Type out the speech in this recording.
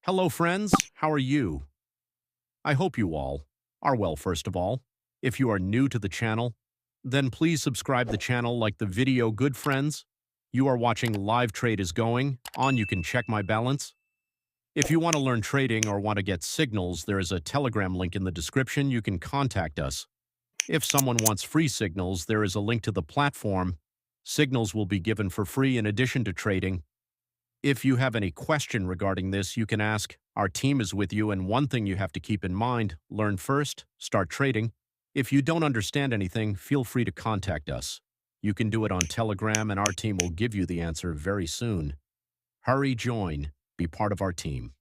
Hello, friends. How are you? I hope you all are well, first of all. If you are new to the channel, then please subscribe the channel, like the video. Good friends, you are watching Live Trade is Going on. You can check my balance. If you want to learn trading or want to get signals, there is a Telegram link in the description. You can contact us. If someone wants free signals, there is a link to the platform. Signals will be given for free in addition to trading. If you have any question regarding this, you can ask. Our team is with you, and one thing you have to keep in mind, learn first, start trading. If you don't understand anything, feel free to contact us. You can do it on Telegram, and our team will give you the answer very soon. Hurry, join, be part of our team.